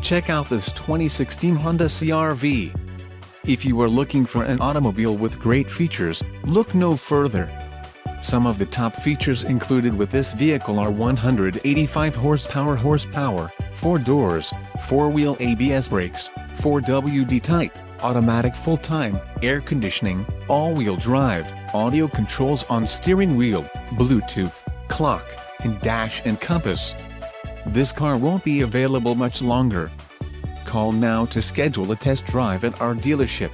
Check out this 2016 Honda CR-V. If you are looking for an automobile with great features, look no further. Some of the top features included with this vehicle are 185 horsepower, 4 doors, 4-wheel ABS brakes, 4WD type, automatic full-time, air conditioning, all-wheel drive, audio controls on steering wheel, Bluetooth, clock, and dash and compass. This car won't be available much longer. Call now to schedule a test drive at our dealership.